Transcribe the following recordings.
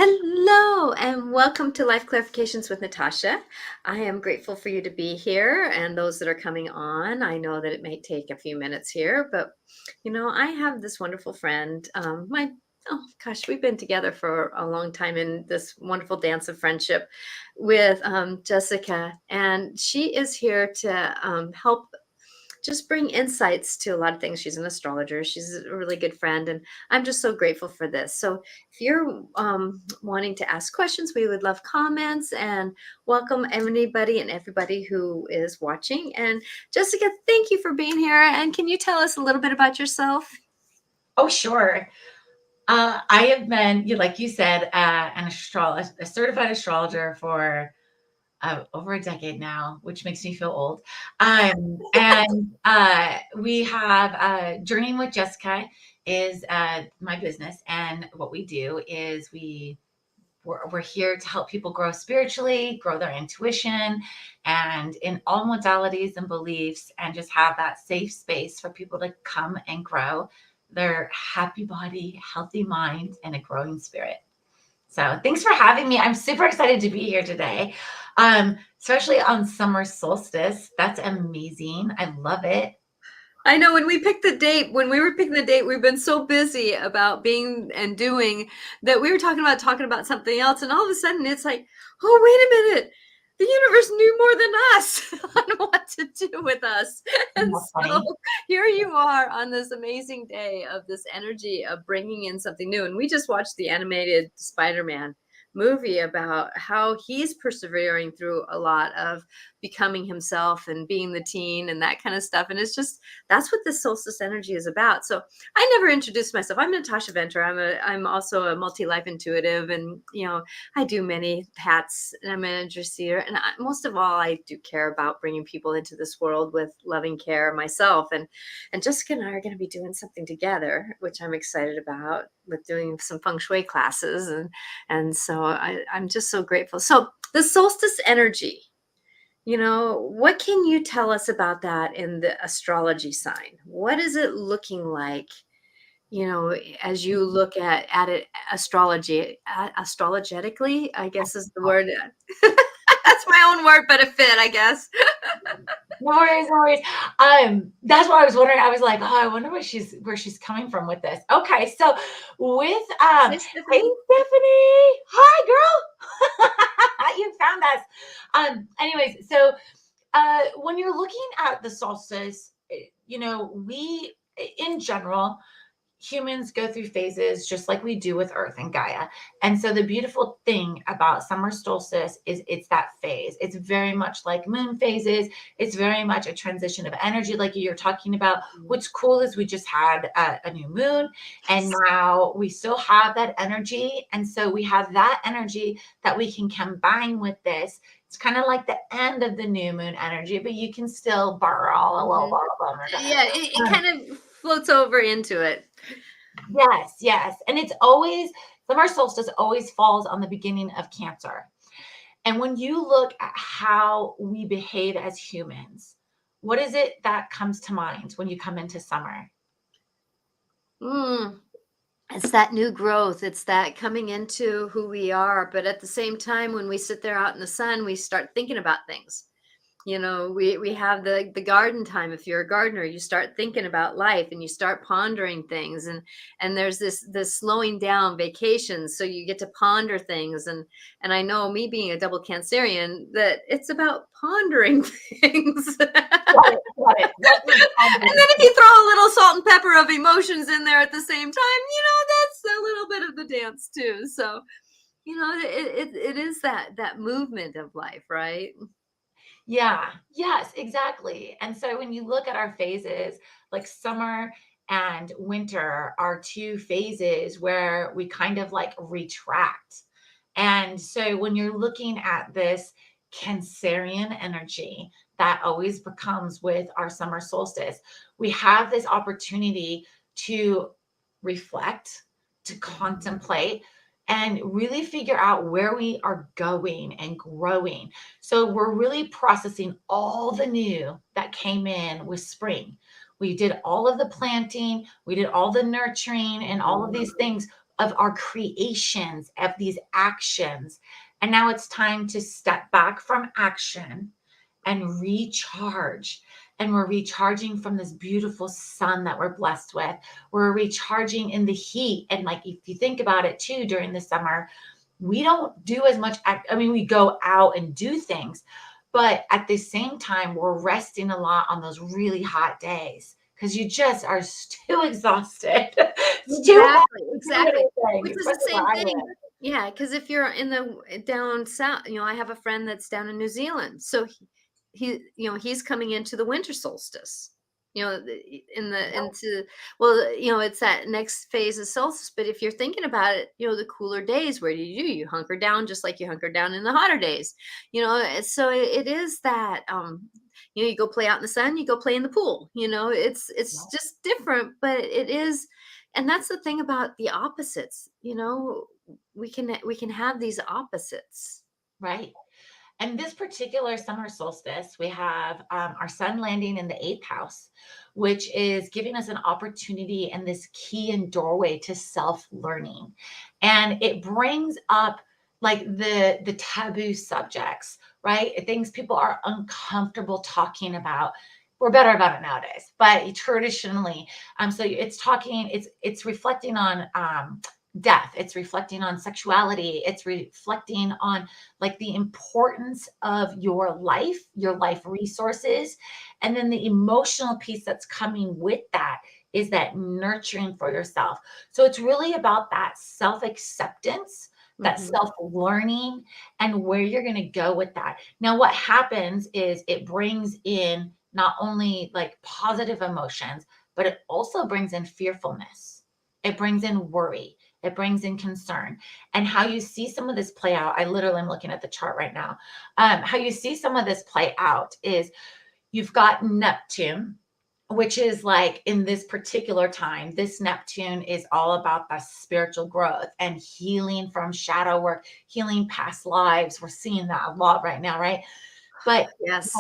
Hello and welcome to Life Clarifications with Natasha. I am grateful for you to be here and those that are coming on. I know that it may take a few minutes here, but I have this wonderful friend. Oh gosh, we've been together for a long time in this wonderful dance of friendship with Jessica, and she is here to help just bring insights to a lot of things. She's an astrologer. She's a really good friend, and I'm just so grateful for this. So if you're wanting to ask questions, we would love comments and welcome anybody and everybody who is watching. And Jessica, thank you for being here. And can you tell us a little bit about yourself? Oh, sure. I have been, like you said, a certified astrologer for over a decade now, which makes me feel old. And we have Journeying with Jessica is my business, and what we do is we're here to help people grow spiritually, grow their intuition, and in all modalities and beliefs, and just have that safe space for people to come and grow their happy body, healthy mind, and a growing spirit. So thanks for having me. I'm super excited to be here today, especially on summer solstice. That's amazing. I love it. I know when we picked the date, when we were picking the date, we've been so busy about being and doing that we were talking about something else. And all of a sudden it's like, oh, wait a minute. The universe knew more than us on what to do with us. And That's so funny. here you are on this amazing day of this energy of bringing in something new. And we just watched the animated Spider-Man movie about how he's persevering through a lot of becoming himself and being the teen and that kind of stuff. And it's just, that's what this solstice energy is about. So I never introduced myself. I'm Natasha Venter. I'm also a multi-life intuitive, and I do many hats, and I'm an energy seer. And most of all, I do care about bringing people into this world with loving care myself. And Jessica and I are going to be doing something together, which I'm excited about, with doing some feng shui classes, and so I'm just so grateful. So the solstice energy. What can you tell us about that in the astrology sign? What is it looking like, as you look at it astrologetically, I guess is the word. That's my own word, but it fit, I guess. No worries, no worries. That's what I was wondering. I was like, oh, I wonder where she's coming from with this. Okay, so with Hi, hey Stephanie. Stephanie, hi girl, you found us. Anyways, so when you're looking at the solstice, we in general humans go through phases just like we do with Earth and Gaia. And so the beautiful thing about summer solstice is it's that phase. It's very much like moon phases. It's very much a transition of energy, like you're talking about. What's cool is we just had a new moon, and now we still have that energy. And so we have that energy that we can combine with this. It's kind of like the end of the new moon energy, but you can still borrow a little bit. Yeah, it kind of floats over into it. Yes, yes. And it's always, summer solstice always falls on the beginning of Cancer. And when you look at how we behave as humans, what is it that comes to mind when you come into summer? It's that new growth. It's that coming into who we are. But at the same time, when we sit there out in the sun, we start thinking about things. We have the garden time. If you're a gardener, you start thinking about life and you start pondering things, and there's this slowing down vacations, so you get to ponder things. And I know, me being a double Cancerian, that it's about pondering things. Got it, got it. And then if you throw a little salt and pepper of emotions in there at the same time, that's a little bit of the dance too. So it is that movement of life, right? Yeah, yes, exactly. And so when you look at our phases, like summer and winter are two phases where we kind of like retract. And so when you're looking at this Cancerian energy that always becomes with our summer solstice, we have this opportunity to reflect, to contemplate, and really figure out where we are going and growing. So we're really processing all the new that came in with spring. We did all of the planting, we did all the nurturing and all of these things of our creations, of these actions. And now it's time to step back from action and recharge. And we're recharging from this beautiful sun that we're blessed with. We're recharging in the heat. And like, if you think about it too, during the summer, we don't do as much. I mean, we go out and do things, but at the same time, we're resting a lot on those really hot days because you just are too exhausted. It's too hot Exactly, to do exactly. Which anything, is the especially where same I thing. live. Yeah, because if you're in the down south, I have a friend that's down in New Zealand. So he's coming into the winter solstice. In the into well, it's that next phase of solstice. But if you're thinking about it, the cooler days, where do? You hunker down just like you hunker down in the hotter days. So it is that you go play out in the sun, you go play in the pool. It's just different, but it is. And that's the thing about the opposites. We can have these opposites. Right. And this particular summer solstice, we have our sun landing in the eighth house, which is giving us an opportunity and this key and doorway to self learning. And it brings up like the taboo subjects, right? Things people are uncomfortable talking about. We're better about it nowadays, but traditionally, so it's reflecting on death. It's reflecting on sexuality. It's reflecting on like the importance of your life resources. And then the emotional piece that's coming with that is that nurturing for yourself. So it's really about that self acceptance, that Mhm. self learning, and where you're going to go with that. Now, what happens is it brings in not only like positive emotions, but it also brings in fearfulness. It brings in worry. It brings in concern. And how you see some of this play out, I literally am looking at the chart right now. How you see some of this play out is you've got Neptune, which is like in this particular time, this Neptune is all about the spiritual growth and healing from shadow work, healing past lives. We're seeing that a lot right now, right? But Yes.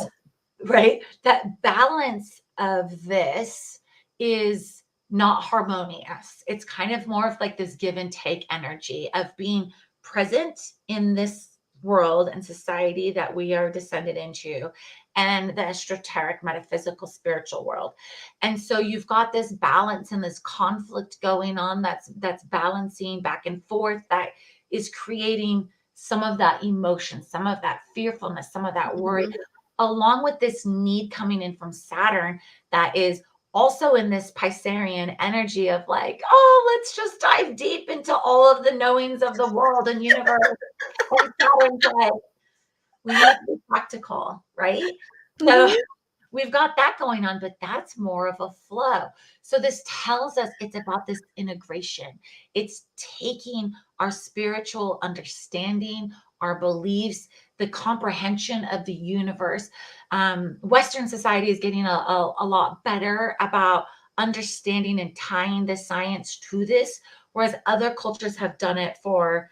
right, that balance of this is not harmonious. It's kind of more of like this give and take energy of being present in this world and society that we are descended into, and the esoteric metaphysical spiritual world. And so you've got this balance and this conflict going on that's balancing back and forth, that is creating some of that emotion, some of that fearfulness, some of that worry, Mhm. along with this need coming in from Saturn that is also in this Piscean energy of like, oh, let's just dive deep into all of the knowings of the world and universe. And Saturn's like, we need to be practical, right? So Mhm. we've got that going on, but that's more of a flow. So this tells us it's about this integration. It's taking our spiritual understanding, our beliefs, the comprehension of the universe. Western society is getting a lot better about understanding and tying the science to this, whereas other cultures have done it for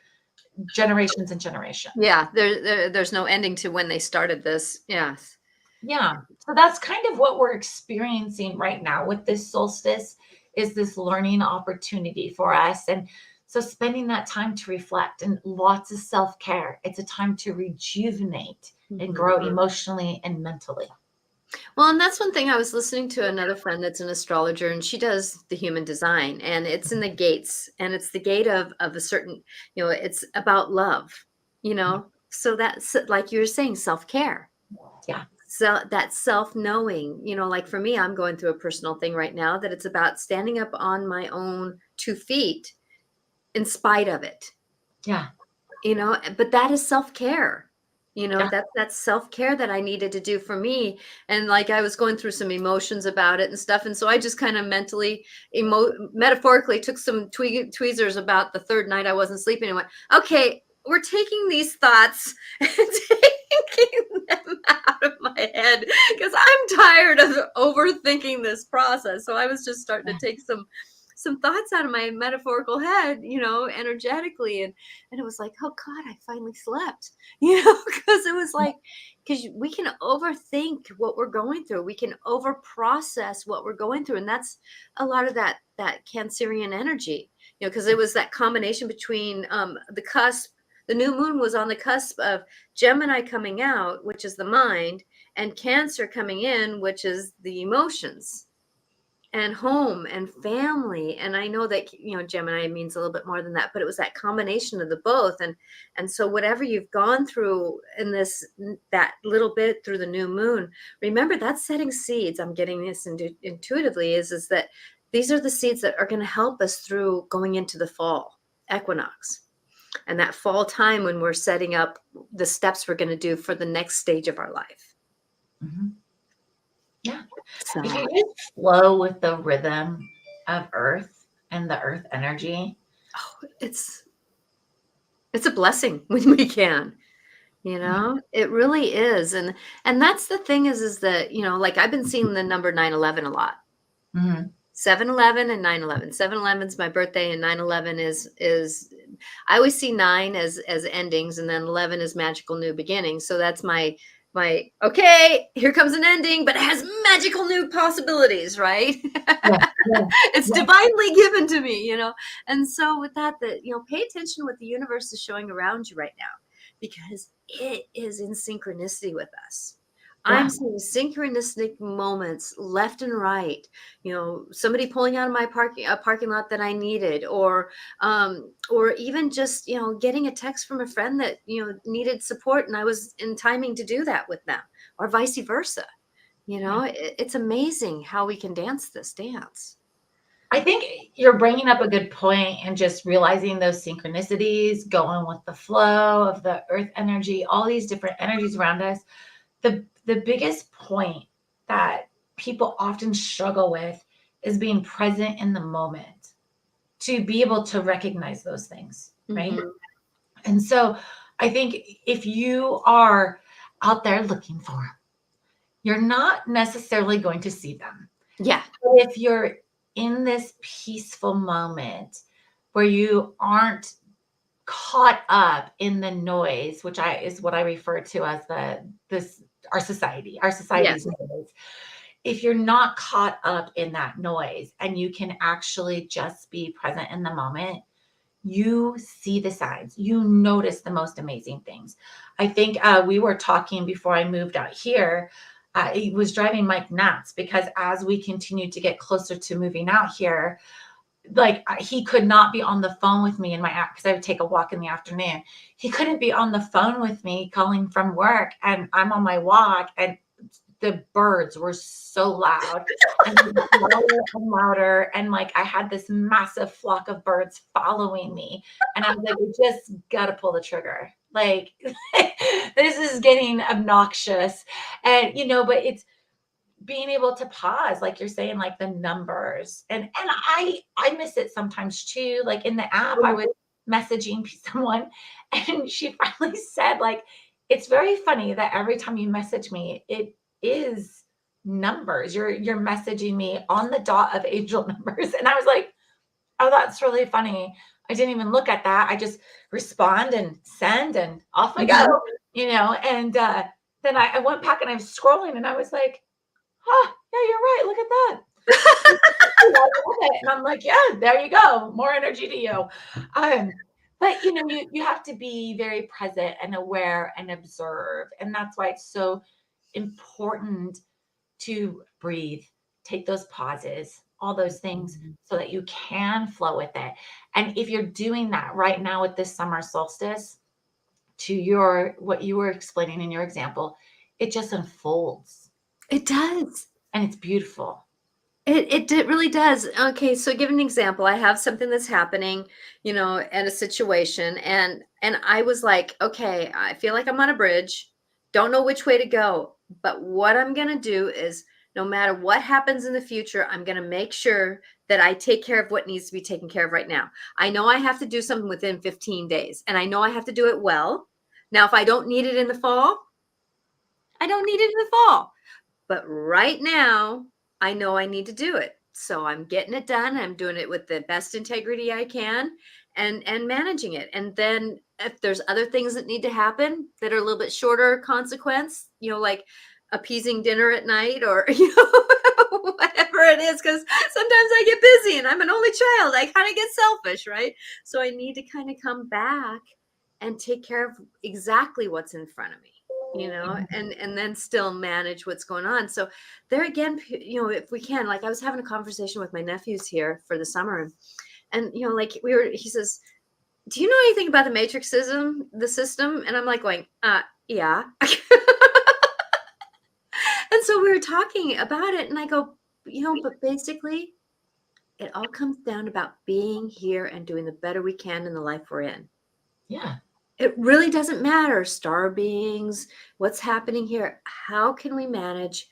generations and generations. Yeah, there's no ending to when they started this. Yes. Yeah. So that's kind of what we're experiencing right now with this solstice, is this learning opportunity for us. And so spending that time to reflect and lots of self-care. It's a time to rejuvenate and Mhm. grow emotionally and mentally. Well, and that's one thing. I was listening to another friend that's an astrologer, and she does the human design, and it's in the gates, and it's the gate of a certain, it's about love, So that's like you were saying, self-care. Yeah. So that self-knowing, like for me, I'm going through a personal thing right now that it's about standing up on my own 2 feet in spite of it. Yeah. But that is self-care. Yeah. That's self-care that I needed to do for me. And like I was going through some emotions about it and stuff. And so I just kind of mentally, metaphorically took some tweezers about the third night I wasn't sleeping and went, okay, we're taking these thoughts and taking them out of my head because I'm tired of overthinking this process. So I was just starting to take some thoughts out of my metaphorical head, energetically. And it was like, oh God, I finally slept, because it was like, because we can overthink what we're going through. We can over process what we're going through. And that's a lot of that Cancerian energy. because it was that combination between the cusp. The new moon was on the cusp of Gemini coming out, which is the mind, and Cancer coming in, which is the emotions and home and family. And I know that Gemini means a little bit more than that, but it was that combination of the both. And so whatever you've gone through in that little bit through the new moon, remember that's setting seeds. I'm getting this intuitively is that these are the seeds that are going to help us through going into the fall equinox and that fall time when we're setting up the steps we're going to do for the next stage of our life. Mhm. Yeah. So If you just flow with the rhythm of Earth and the Earth energy, it's a blessing when we can, it really is. And that's the thing is that, like I've been seeing the number 9/11 a lot. Mhm. 7/11 and 9/11. 7/11 is my birthday and 9/11 is I always see 9 as endings and then 11 is magical new beginnings. So that's my okay, here comes an ending, but it has magical new possibilities, right? Yeah, yeah, It's yeah. divinely given to me. And so with that, pay attention to what the universe is showing around you right now, because it is in synchronicity with us. I'm Yeah. seeing synchronistic moments left and right. Somebody pulling out of my parking lot that I needed, or even just getting a text from a friend that needed support, and I was in timing to do that with them, or vice versa. Yeah. It's amazing how we can dance this dance. I think you're bringing up a good point and just realizing those synchronicities, going with the flow of the earth energy, all these different energies around us. The biggest point that people often struggle with is being present in the moment to be able to recognize those things, right? Mhm. And so I think if you are out there looking for them, you're not necessarily going to see them. Yeah. But if you're in this peaceful moment where you aren't caught up in the noise, which is what I refer to as our society, our Yes. society's noise. If you're not caught up in that noise and you can actually just be present in the moment, you see the signs, you notice the most amazing things. I think we were talking before I moved out here. It was driving Mike nuts because as we continued to get closer to moving out here, like he could not be on the phone with me in my app because I would take a walk in the afternoon. He couldn't be on the phone with me calling from work, and I'm on my walk, and the birds were so loud and louder and louder. And like I had this massive flock of birds following me. And I was like, we just gotta pull the trigger. Like this is getting obnoxious. And but it's being able to pause, like you're saying, like the numbers. And I miss it sometimes too. Like in the app, I was messaging someone and she finally said, like, it's very funny that every time you message me, it is numbers. You're messaging me on the dot of angel numbers. And I was like, oh, that's really funny. I didn't even look at that. I just respond and send and off I Mhm. go. And then I went back and I was scrolling and I was like, huh, yeah, you're right. Look at that. I love it. And I'm like, yeah, there you go. More energy to you. But you have to be very present and aware and observe. And that's why it's so important to breathe, take those pauses, all those things Mhm. so that you can flow with it. And if you're doing that right now with this summer solstice, to what you were explaining in your example, it just unfolds It does. and it's beautiful. It really does. Okay, so give an example. I have something that's happening, at a situation, and I was like, okay, I feel like I'm on a bridge, don't know which way to go, but what I'm gonna do is no matter what happens in the future, I'm gonna make sure that I take care of what needs to be taken care of right now. I know I have to do something within 15 days, and I know I have to do it well. Now, if I don't need it in the fall, I don't need it in the fall. But right now, I know I need to do it. So I'm getting it done. I'm doing it with the best integrity I can and managing it. And then if there's other things that need to happen that are a little bit shorter consequence, like appeasing dinner at night or whatever it is, because sometimes I get busy and I'm an only child. I kind of get selfish, right? So I need to kind of come back and take care of exactly what's in front of me, and then still manage what's going on. So there again, if we can, like I was having a conversation with my nephews here for the summer, and like he says, do you know anything about the the system? And I'm like going, yeah. And so we were talking about it, and I go, but basically, it all comes down about being here and doing the better we can in the life we're in. Yeah. It really doesn't matter, star beings, what's happening here. How can we manage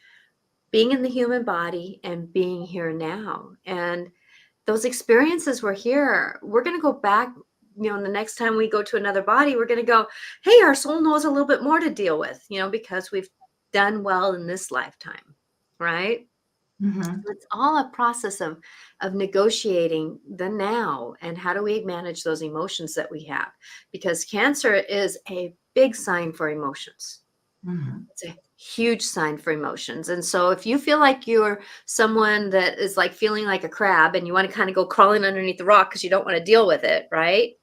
being in the human body and being here now? And those experiences were here. We're going to go back, the next time we go to another body, we're going to go, hey, our soul knows a little bit more to deal with, because we've done well in this lifetime, right? Mm-hmm. So it's all a process of negotiating the now, and how do we manage those emotions that we have, because Cancer is a big sign for emotions. Mm-hmm. It's a huge sign for emotions. And so if you feel like you're someone that is like feeling like a crab and you want to kind of go crawling underneath the rock because you don't want to deal with it, right?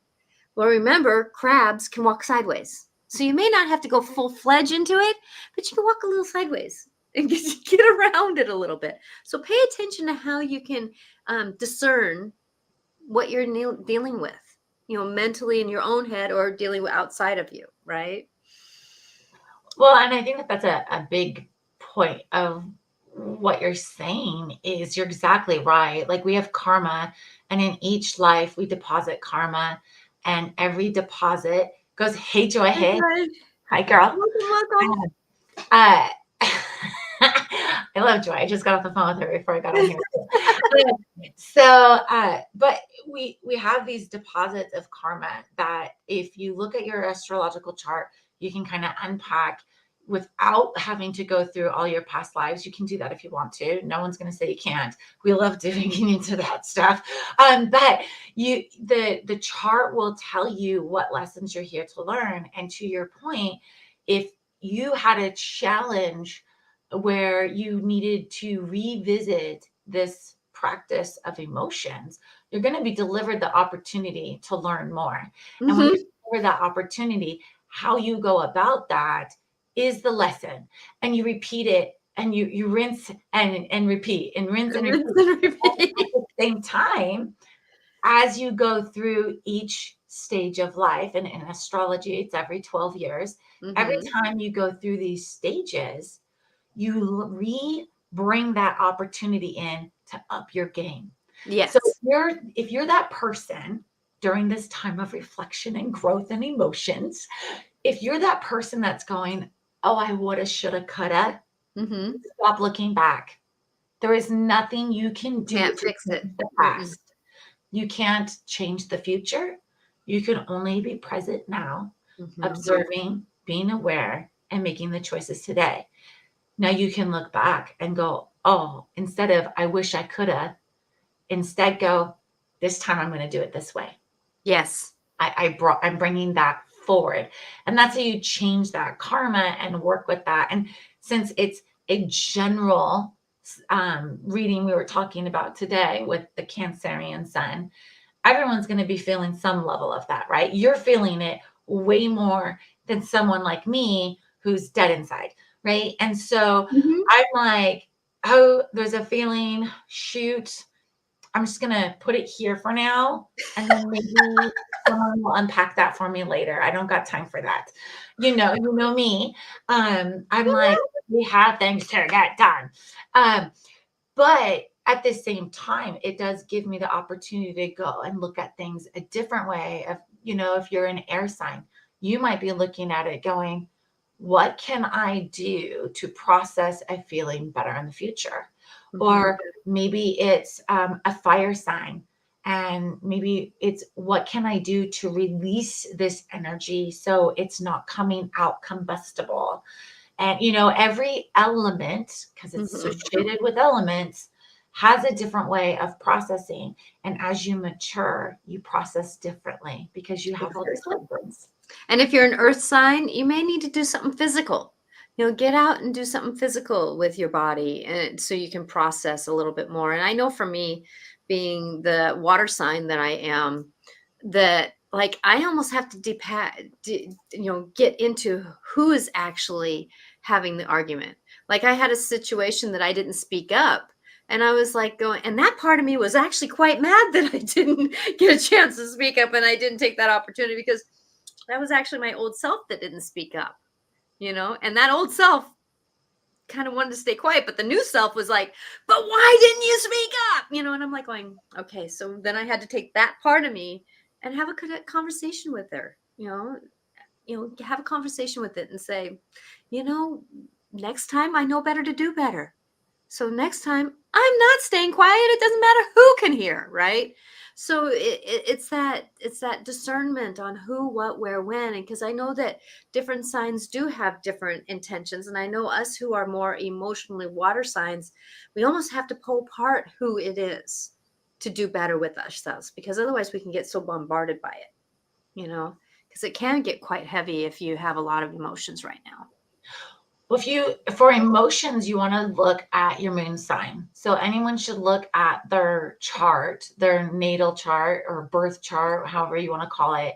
Well, remember, crabs can walk sideways. So you may not have to go full-fledged into it, but you can walk a little sideways and get around it a little bit. So pay attention to how you can discern what you're dealing with, mentally in your own head or dealing with outside of you, right? Well, and I think that that's a big point of what you're saying is you're exactly right. Like we have karma, and in each life we deposit karma, and every deposit goes, hey, Joy, That's hey, right. hi, girl. Welcome. Uh, I love Joy. I just got off the phone with her before I got on here. But we have these deposits of karma that if you look at your astrological chart, you can kind of unpack without having to go through all your past lives. You can do that if you want to. No one's going to say you can't. We love digging into that stuff. But the chart will tell you what lessons you're here to learn. And to your point, if you had a challenge where you needed to revisit this practice of emotions, you're going to be delivered the opportunity to learn more. And when Mm-hmm. you deliver that opportunity, how you go about that is the lesson. And you repeat it, and you rinse and repeat and rinse and repeat. At the same time, as you go through each stage of life, and in astrology, it's every 12 years. Every Mm-hmm. time you go through these stages, you bring that opportunity in to up your game. So Yes. if you're that person during this time of reflection and growth and emotions, if you're that person that's going, oh, I woulda, shoulda, coulda, Mm-hmm. stop looking back. There is nothing you can do Can't to fix it. change the Mm-mm. past. You can't change the future. You can only be present now, Mm-hmm. observing, being aware, and making the choices today. Now you can look back and go, oh, instead of I wish I coulda, instead go, this time I'm going to do it this way. Yes. I'm bringing that forward. And that's how you change that karma and work with that. And since it's a general reading we were talking about today with the Cancerian sun, everyone's going to be feeling some level of that, right? You're feeling it way more than someone like me who's dead inside, right? And so Mm-hmm. I'm like, oh, there's a feeling, shoot, I'm just going to put it here for now. And then maybe someone will unpack that for me later. I don't got time for that. You know me. I'm like, we have things to get done. But at the same time, it does give me the opportunity to go and look at things a different way. If you're an air sign, you might be looking at it going, what can I do to process a feeling better in the future? Mm-hmm. Or maybe it's a fire sign, and maybe it's what can I do to release this energy so it's not coming out combustible. And every element, because it's Mm-hmm. associated with elements, has a different way of processing. And as you mature, you process differently because you have all these Exactly. wisdoms. And if you're an earth sign, you may need to do something physical Get out and do something physical with your body, and so you can process a little bit more. And I know for me, being the water sign that I am, that like I almost have to get into who is actually having the argument. Like I had a situation that I didn't speak up, and I was like going, and that part of me was actually quite mad that I didn't get a chance to speak up and I didn't take that opportunity, because that was actually my old self that didn't speak up, and that old self kind of wanted to stay quiet, but the new self was like, but why didn't you speak up? And I'm like going, okay. So then I had to take that part of me and have a conversation with her, have a conversation with it and say, you know, next time I know better to do better. So next time I'm not staying quiet. It doesn't matter who can hear, right? So it's that discernment on who, what, where, when, and because I know that different signs do have different intentions, and I know us who are more emotionally water signs, we almost have to pull apart who it is to do better with ourselves, because otherwise we can get so bombarded by it, because it can get quite heavy if you have a lot of emotions right now. Well, for emotions, you want to look at your moon sign. So anyone should look at their chart, their natal chart or birth chart, however you want to call it,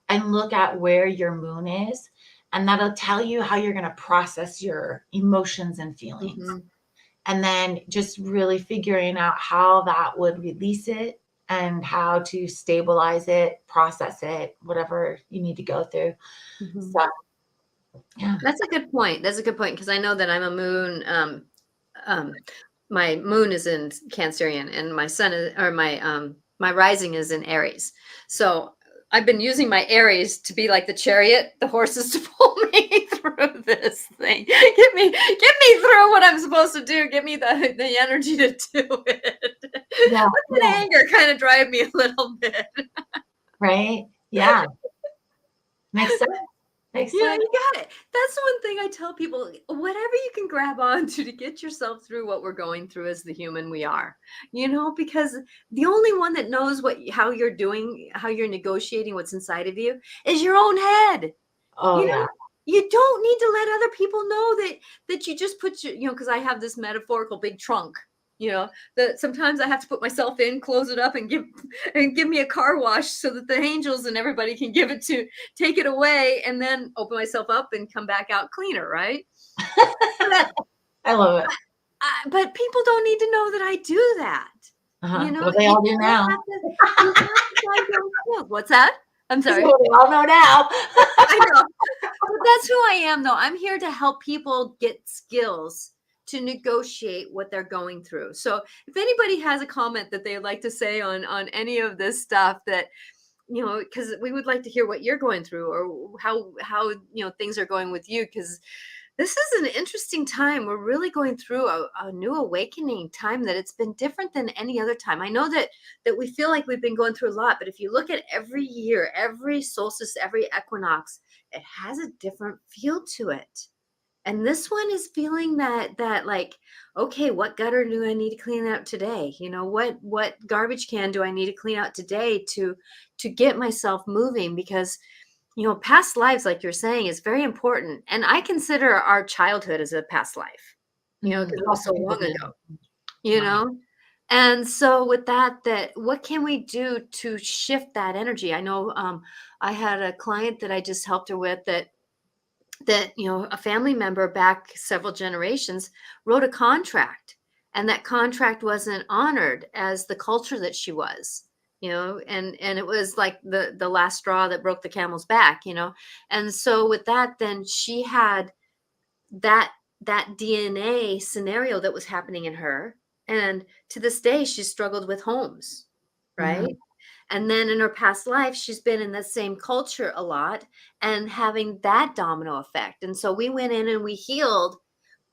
and look at where your moon is. And that'll tell you how you're going to process your emotions and feelings. Mm-hmm. And then just really figuring out how that would release it and how to stabilize it, process it, whatever you need to go through. Mm-hmm. So, yeah. That's a good point. That's a good point, because I know that I'm a moon. Um, my moon is in Cancerian, and my sun is, or my rising is in Aries. So I've been using my Aries to be like the chariot, the horses to pull me through this thing. Get me through what I'm supposed to do. Give me the energy to do it. Yeah. Let that Yeah. anger kind of drive me a little bit. Right. Yeah. Makes sense. Makes Yeah, sense. you got it. That's one thing I tell people, whatever you can grab onto to get yourself through what we're going through as the human we are. Because the only one that knows how you're doing, how you're negotiating what's inside of you is your own head. Oh, You yeah. know, you don't need to let other people know that you just put because I have this metaphorical big trunk, that sometimes I have to put myself in, close it up, and give me a car wash so that the angels and everybody can take it away, and then open myself up and come back out cleaner, right? But I love it. but people don't need to know that I do that. Well, they You all do just now. have to you have to find your own field. What's that? I'm Well, sorry. they all know now. I know. But that's who I am, though. I'm here to help people get skills to negotiate what they're going through. So if anybody has a comment that they'd like to say on any of this stuff, that because we would like to hear what you're going through, or how things are going with you, because this is an interesting time. We're really going through a new awakening time, that it's been different than any other time. I know that we feel like we've been going through a lot, but if you look at every year, every solstice, every equinox, it has a different feel to it. And this one is feeling that like, okay, what gutter do I need to clean out today? What garbage can do I need to clean out today to get myself moving? Because past lives, like you're saying, is very important. And I consider our childhood as a past life, because it was Lots so of people long do. ago, you Wow. know? And so with that what can we do to shift that energy? I know I had a client that I just helped her with, that a family member back several generations wrote a contract, and that contract wasn't honored as the culture that she was, and it was like the last straw that broke the camel's back. And so with that, then she had that DNA scenario that was happening in her, and to this day she struggled with homes, Mhm. right? And then in her past life, she's been in the same culture a lot and having that domino effect. And so we went in and we healed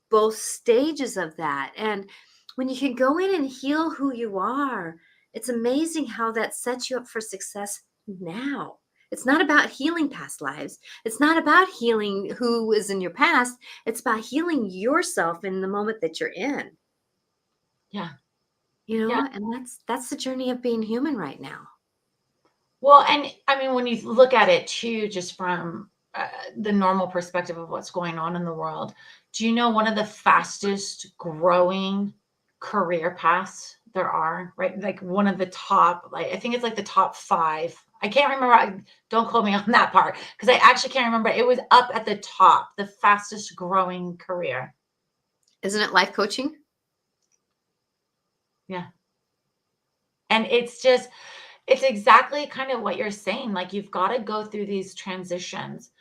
both stages of that. And when you can go in and heal who you are, it's amazing how that sets you up for success now. It's not about healing past lives. It's not about healing who is in your past. It's about healing yourself in the moment that you're in. Yeah. Yeah. And that's the journey of being human right now. Well, and I mean, when you look at it too, just from the normal perspective of what's going on in the world. Do you know one of the fastest growing career paths there are, right? Like one of the top, like I think it's like the top five. I can't remember. Don't quote me on that part because I actually can't remember. It was up at the top, the fastest growing career. Isn't it life coaching? Yeah. And it's exactly kind of what you're saying. Like you've got to go through these transitions.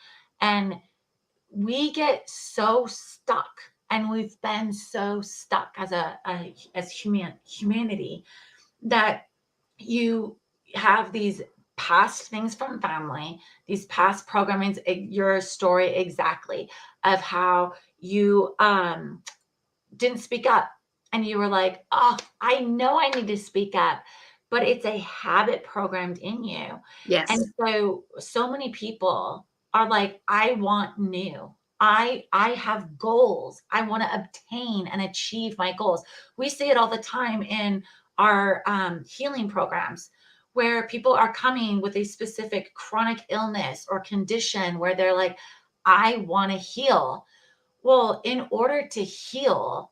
And we get so stuck, and we've been so stuck as as humanity, that you have these past things from family, these past programmings, your story exactly of how you didn't speak up, and you were like, oh, I know I need to speak up, but it's a habit programmed in you. And Yes. so many people are like, I want new. I have goals. I want to obtain and achieve my goals. We see it all the time in our healing programs, where people are coming with a specific chronic illness or condition where they're like, I want to heal. Well, in order to heal,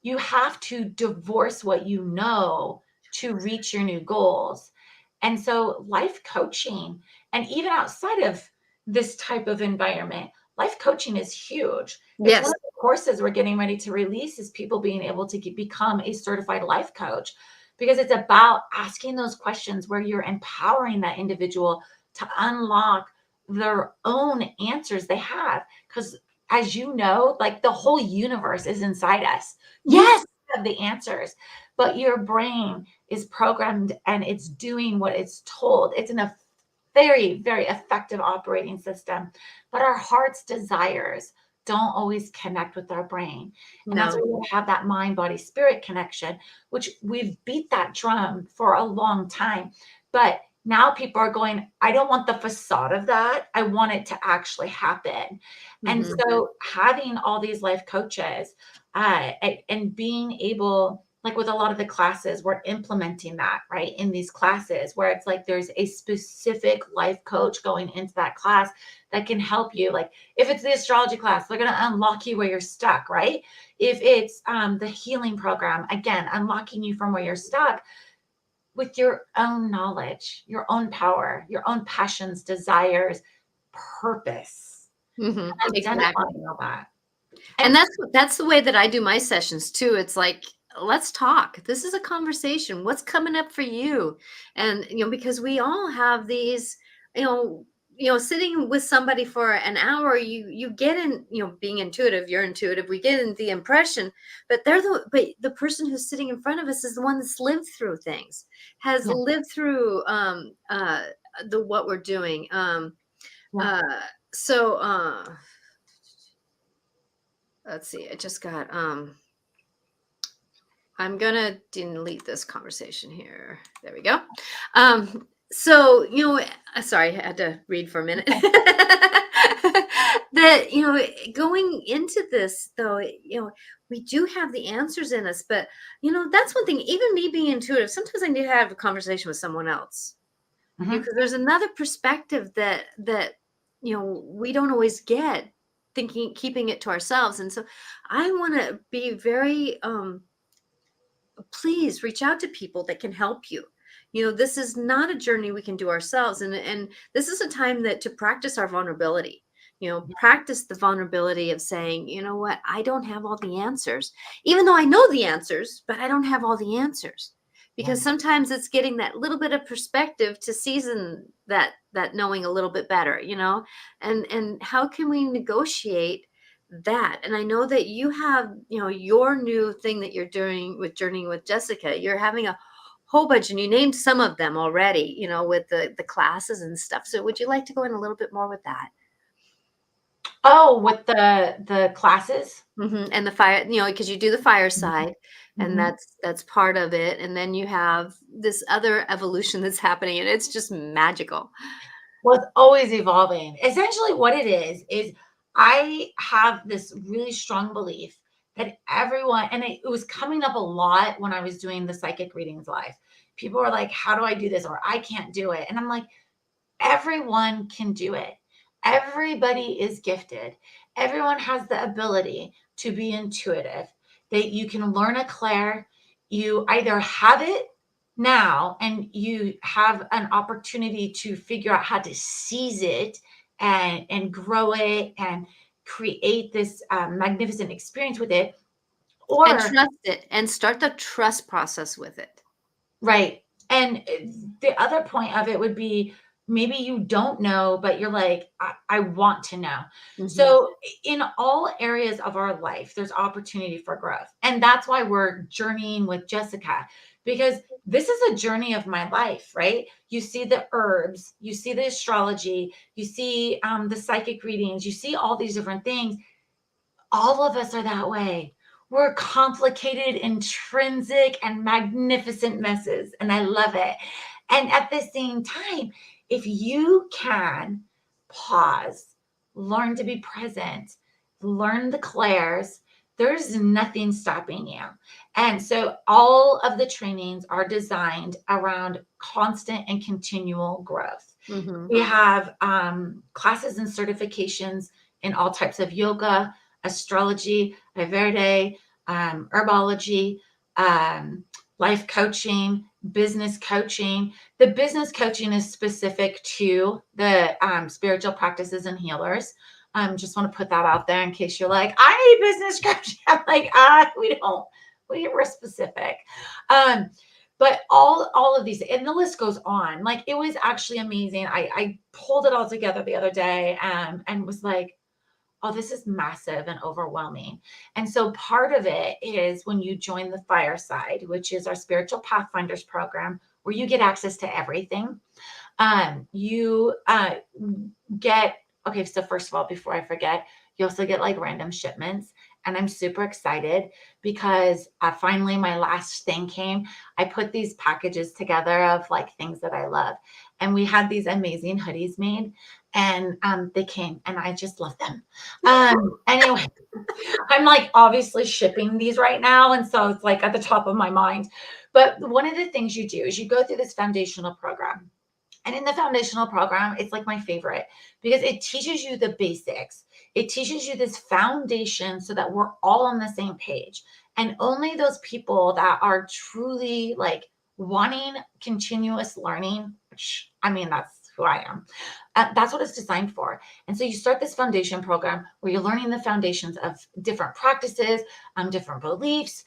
you have to divorce what you know to reach your new goals. And so, life coaching, and even outside of this type of environment, life coaching is huge. It's one Yes. of the courses we're getting ready to release is people being able to become a certified life coach, because it's about asking those questions where you're empowering that individual to unlock their own answers they have. Because as you know, like the whole universe is inside us. You Yes. have the answers, but your brain is programmed and it's doing what it's told. It's in a very, very effective operating system. But our heart's desires don't always connect with our brain. And that's why No. we have that mind, body, spirit connection, which we've beat that drum for a long time. But now people are going, I don't want the facade of that. I want it to actually happen. And Mhm. so having all these life coaches and being able, like with a lot of the classes, we're implementing that right in these classes where it's like there's a specific life coach going into that class that can help you. Like if it's the astrology class, they're going to unlock you where you're stuck, right? If it's the healing program, again, unlocking you from where you're stuck with your own knowledge, your own power, your own passions, desires, purpose, Mhm. and Exactly. identifying all that. And And that's the way that I do my sessions too. It's like, let's talk. This is a conversation. What's coming up for you? And because we all have these, you know, sitting with somebody for an hour, you get in, being intuitive, you're intuitive, we get in the impression, but the person who's sitting in front of us is the one that's lived through things, has yeah, lived through the what we're doing. yeah. Uh so let's see. I just got I'm gonna delete this conversation here. There we go. So sorry, I had to read for a minute. That going into this though, we do have the answers in us, but that's one thing. Even me being intuitive, sometimes I need to have a conversation with someone else. Mhm. Because there's another perspective that we don't always get, thinking keeping it to ourselves. And so I want to be very please reach out to people that can help you. This is not a journey we can do ourselves, and this is a time that to practice our vulnerability. Practice the vulnerability of saying, you know what, I don't have all the answers, even though I know the answers, but I don't have all the answers. Yeah. Because sometimes it's getting that little bit of perspective to season that knowing a little bit better. And how can we negotiate that? And I know that you have your new thing that you're doing with journeying with Jessica. You're having a whole bunch, and you named some of them already, with the classes and stuff. So would you like to go in a little bit more with that? Oh, with the classes? And the fire, because you do the Mhm. fireside, and Mhm. that's part of it. And then you have this other evolution that's happening, and it's just magical. Well, it's always evolving. Essentially, what it is I have this really strong belief that everyone, and it was coming up a lot when I was doing the psychic readings live. People were like, how do I do this? Or I can't do it. And I'm like, everyone can do it. everybody is gifted. Everyone has the ability to be intuitive, that you can learn a clair. You either have it now and you have an opportunity to figure out how to seize it and grow it and create this magnificent experience with it, And or trust it and start the trust process with it. right. And the other point of it would be maybe you don't know, but you're like, I want to know. Mhm. So, in all areas of our life, there's opportunity for growth. And that's why we're journeying with Jessica, because this is a journey of my life, right? You see the herbs, you see the astrology, you see the psychic readings, you see all these different things. All of us are that way. We're complicated, intrinsic, and magnificent messes. And I love it. And at the same time, if you can pause, learn to be present, learn the clairs, there's nothing stopping you. And so all of the trainings are designed around constant and continual growth. Mhm. We have classes and certifications in all types of yoga, astrology, Ayurveda, herbology, um, life coaching, business coaching. The business coaching is specific to the spiritual practices and healers. Just want to put that out there in case you're like, I need business coaching. I'm like, we don't. We're specific. Um, but all of these, and the list goes on. Like it was actually amazing. I pulled it all together the other day and was like, oh, this is massive and overwhelming. And so part of it is when you join the Fireside, which is our Spiritual Pathfinders program, where you get access to everything. You get, okay, so first of all, before I forget, you also get like random shipments. And I'm super excited because finally my last thing came. I put these packages together of like things that I love. And we had these amazing hoodies made and they came and I just love them. Anyway, I'm like obviously shipping these right now. And so it's like at the top of my mind. But one of the things you do is you go through this foundational program. And in the foundational program, it's like my favorite because it teaches you the basics. It teaches you this foundation so that we're all on the same page. And only those people that are truly like wanting continuous learning, which I mean, that's who I am. That's what it's designed for. And so you start this foundation program where you're learning the foundations of different practices, different beliefs.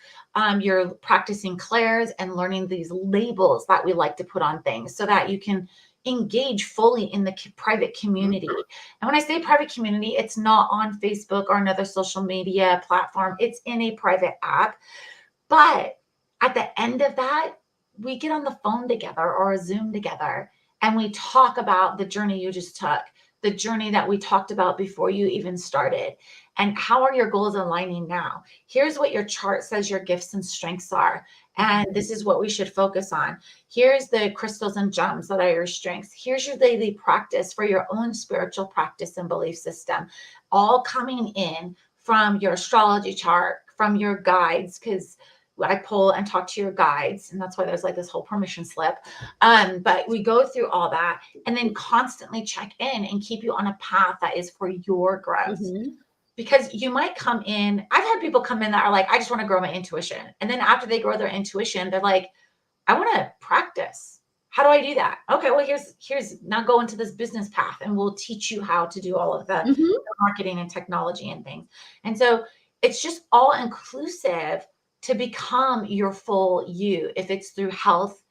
You're practicing clairs and learning these labels that we like to put on things so that you can engage fully in the private community. And when I say private community, it's not on Facebook or another social media platform. It's in a private app. But at the end of that, we get on the phone together or a Zoom together and we talk about the journey you just took, the journey that we talked about before you even started. And how are your goals aligning now? Here's what your chart says your gifts and strengths are. And this is what we should focus on. Here's the crystals and gems that are your strengths. Here's your daily practice for your own spiritual practice and belief system, all coming in from your astrology chart, from your guides, because I pull and talk to your guides, and that's why there's like this whole permission slip. But we go through all that and then constantly check in and keep you on a path that is for your growth. Mhm. Because you might come in, I've had people come in that are like, I just want to grow my intuition. And then after they grow their intuition, they're like, I want to practice. How do I do that? Okay, well, here's now go into this business path and we'll teach you how to do all of the Mhm. marketing and technology and things. And so it's just all inclusive to become your full you. If it's through health,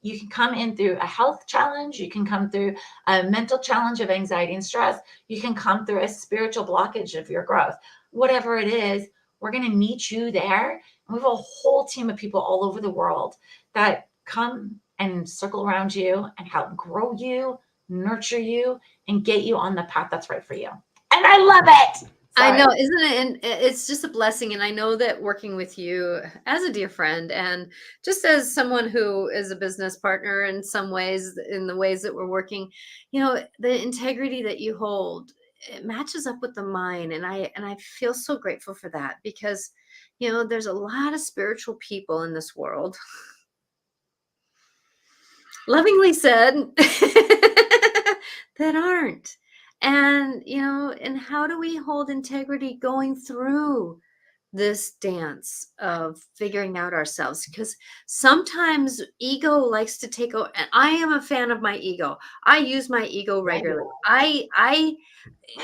you can come in through a health challenge, you can come through a mental challenge of anxiety and stress, you can come through a spiritual blockage of your growth. Whatever it is, we're going to meet you there. And we have a whole team of people all over the world that come and circle around you and help grow you, nurture you, and get you on the path that's right for you. And I love it. I Sorry. know, isn't it? And it's just a blessing. And I know that working with you as a dear friend and just as someone who is a business partner in some ways, in the ways that we're working, the integrity that you hold, it matches up with the mine. And I feel so grateful for that because, there's a lot of spiritual people in this world, lovingly said, that aren't. And, and how do we hold integrity going through this dance of figuring out ourselves? Because sometimes ego likes to take over, and I am a fan of my ego. I use my ego regularly. I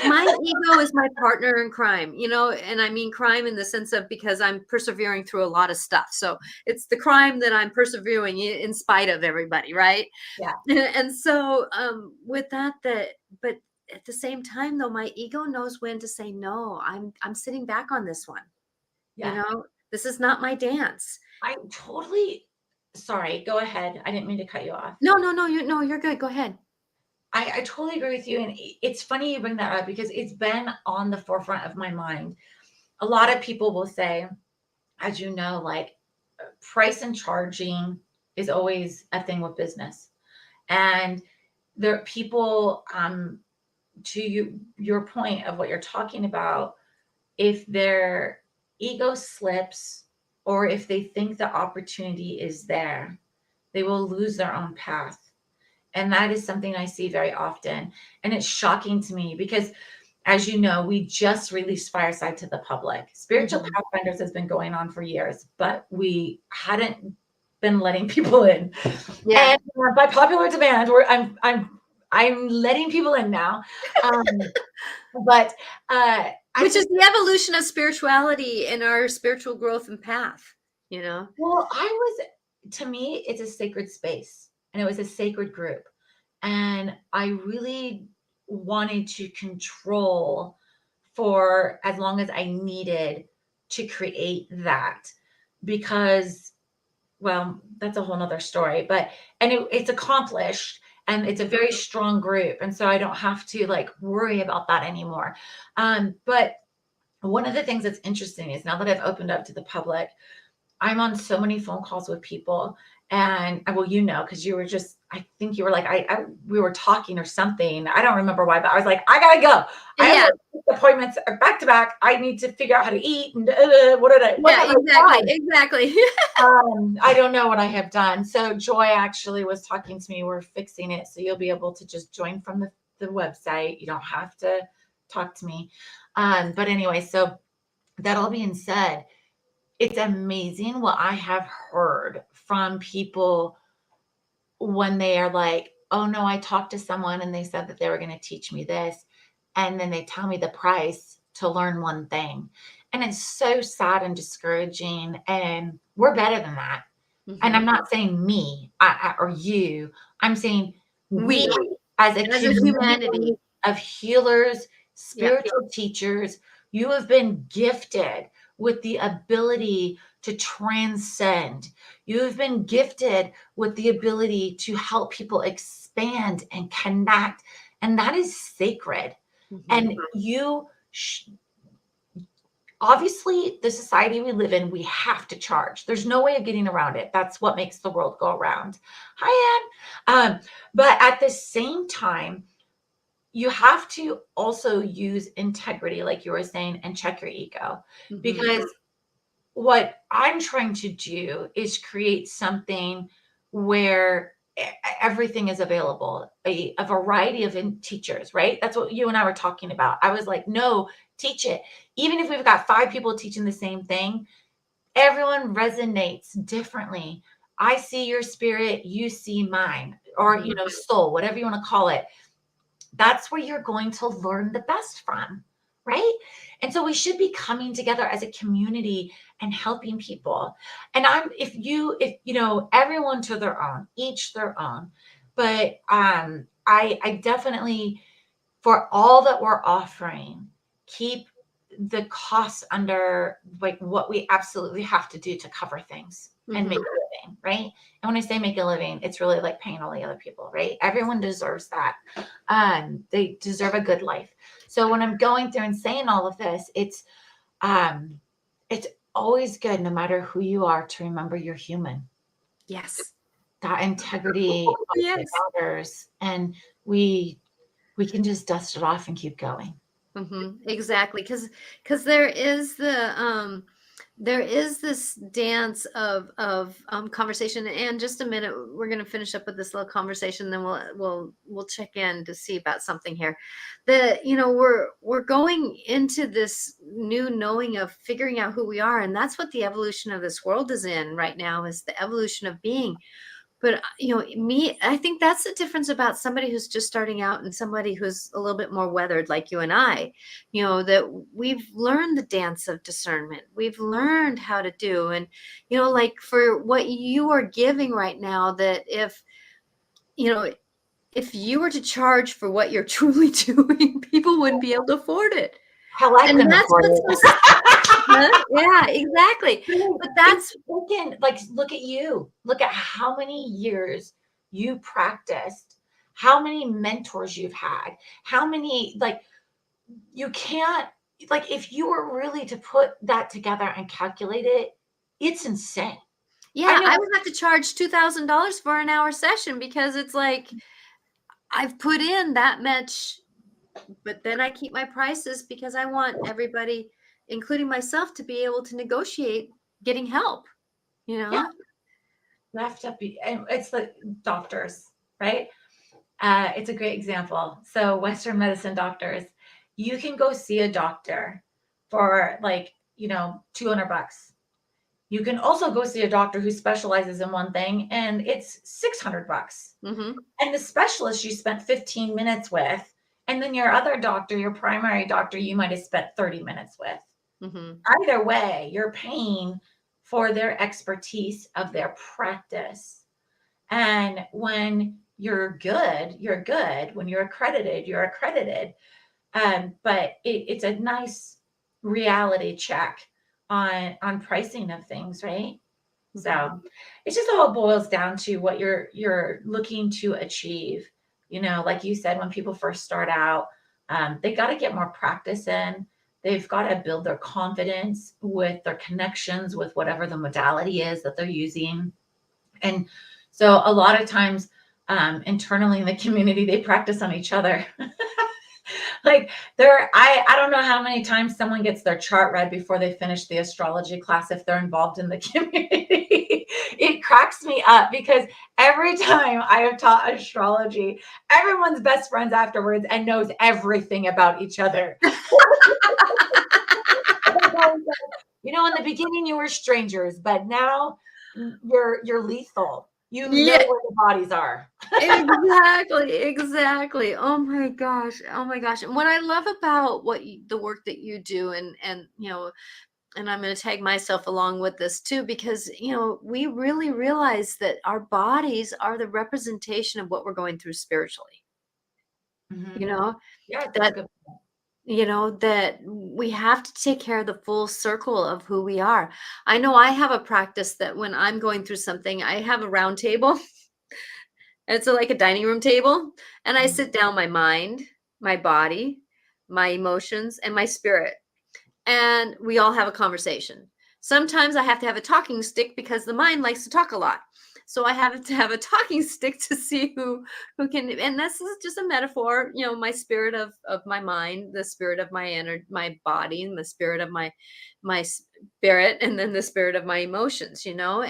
My ego is my partner in crime, and I mean crime in the sense of, because I'm persevering through a lot of stuff. So it's the crime that I'm persevering in spite of everybody, right? Yeah. And so with that, but at the same time though, my ego knows when to say no. I'm sitting back on this one. you Yeah. know this is not my dance. I totally sorry, go ahead. I didn't mean to cut you off. No, no, no, you're good. Go ahead. I totally agree with you. And it's funny you bring that up because it's been on the forefront of my mind. A lot of people will say, as you know, like price and charging is always a thing with business. And there are people, to your point of what you're talking about, if their ego slips or if they think the opportunity is there, they will lose their own path. And that is something I see very often. And it's shocking to me because, as you know, we just released Fireside to the public. Spiritual Mhm. Pathfinders has been going on for years, but we hadn't been letting people in. Yeah. And by popular demand, I'm letting people in now. Um, but at Which the is the evolution of spirituality and our spiritual growth and path, you know? well, to me, it's a sacred space and it was a sacred group. And I really wanted to control for as long as I needed to create that because, well, that's a whole nother story, but, and it's accomplished and it's a very strong group. And so I don't have to like worry about that anymore. But one of the things that's interesting is now that I've opened up to the public, I'm on so many phone calls with people, and well, because you were just, I think you were like, we were talking or something. I don't remember why, but I was like, I gotta go. I have Yeah. appointments back to back. I need to figure out how to eat and what Yeah, have I exactly. done? Exactly. I don't know what I have done. So Joy actually was talking to me. We're fixing it, so you'll be able to just join from the website. You don't have to talk to me. But anyway, so that all being said, it's amazing what I have heard from people when they are like, oh no, I talked to someone and they said that they were going to teach me this. And then they tell me the price to learn one thing. And it's so sad and discouraging. And we're better than that. And I'm Mhm. not saying me or you, I'm saying we We, as a as a community humanity. of healers, Yeah. spiritual teachers, you have been gifted with the ability to transcend. You have been gifted with the ability to help people expand and connect. And that is sacred. Mhm. And obviously, the society we live in, we have to charge. There's no way of getting around it. That's what makes the world go around. Hi, Anne. But at the same time, you have to also use integrity, like you were saying, and check your ego. Mhm. Because what I'm trying to do is create something where everything is available, a variety of teachers, right? That's what you and I were talking about. I was like, no, teach it. Even if we've got 5 people teaching the same thing, everyone resonates differently. I see your spirit, you see mine, or, Mhm. soul, whatever you want to call it. That's where you're going to learn the best from, right? And so we should be coming together as a community and helping people. And everyone to their own, each their own. But I definitely, for all that we're offering, keep the costs under like what we absolutely have to do to cover things and make Mhm. a living, right? And when I say make a living, it's really like paying all the other people, right? Everyone deserves that. They deserve a good life. So when I'm going through and saying all of this, um it's always good, no matter who you are, to remember you're human. Yes. That integrity Yes. matters, and we can just dust it off and keep going. Exactly. Because there is There is this dance of conversation, and just a minute, we're going to finish up with this little conversation, then we'll check in to see about something here. That, we're going into this new knowing of figuring out who we are, and that's what the evolution of this world is in right now, is the evolution of being. But, I think that's the difference about somebody who's just starting out and somebody who's a little bit more weathered like you and I, that we've learned the dance of discernment. We've learned how to do. And, like for what you are giving right now, that you know, if you were to charge for what you're truly doing, people wouldn't be able to afford it. Hell, I And couldn't that's afford what's it. so, huh? Yeah, exactly. But It's that's, freaking like, look at you. Look at how many years you practiced, how many mentors you've had, how many, like, you can't, like, if you were really to put that together and calculate it, it's insane. I yeah, know. I would have to charge $2,000 for an hour session, because it's like, I've put in that much, but then I keep my prices because I want everybody, including myself, to be able to negotiate getting help, you Yeah, know? you have to be, and it's the doctors, right? It's a great example. So, Western medicine doctors, you can go see a doctor for like, 200 bucks. You can also go see a doctor who specializes in one thing and it's 600 bucks. Mhm. And the specialist you spent 15 minutes with, and then your other doctor, your primary doctor, you might have spent 30 minutes with. Mhm. Either way, you're paying for their expertise of their practice. And when you're good, you're good. When you're accredited, you're accredited. But it's a nice reality check on pricing of things, right? Mhm. So it's just all boils down to what you're looking to achieve. Like you said, when people first start out, they got to get more practice in. They've got to build their confidence with their connections with whatever the modality is that they're using. And so a lot of times, internally in the community, they practice on each other. Like, I don't know how many times someone gets their chart read before they finish the astrology class if they're involved in the community. It cracks me up because every time I have taught astrology, everyone's best friends afterwards and knows everything about each other. In the beginning you were strangers, but now you're lethal. You know Yeah, where the bodies are. exactly, exactly. Oh my gosh. Oh my gosh. And what I love about the work that you do, and I'm going to tag myself along with this too, because, we really realize that our bodies are the representation of what we're going through spiritually. Hmm. You know, Yeah, that's a that good. that we have to take care of the full circle of who we are. I know I have a practice that when I'm going through something, I have a round table. It's like a dining room table, and I Mhm. sit down my mind, my body, my emotions, and my spirit, and we all have a conversation. Sometimes I have to have a talking stick because the mind likes to talk a lot. So I have to have a talking stick to see who can, and this is just a metaphor, my spirit of my mind, the spirit of my body, and the spirit of my spirit, and then the spirit of my emotions, and how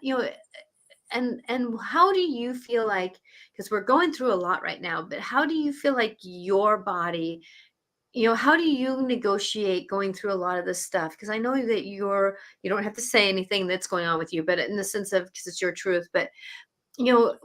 you know and how do you feel like, because we're going through a lot right now, but how do you feel like your body, how do you negotiate going through a lot of this stuff? Because I know that you don't have to say anything that's going on with you, but in the sense of, because it's your truth, but you know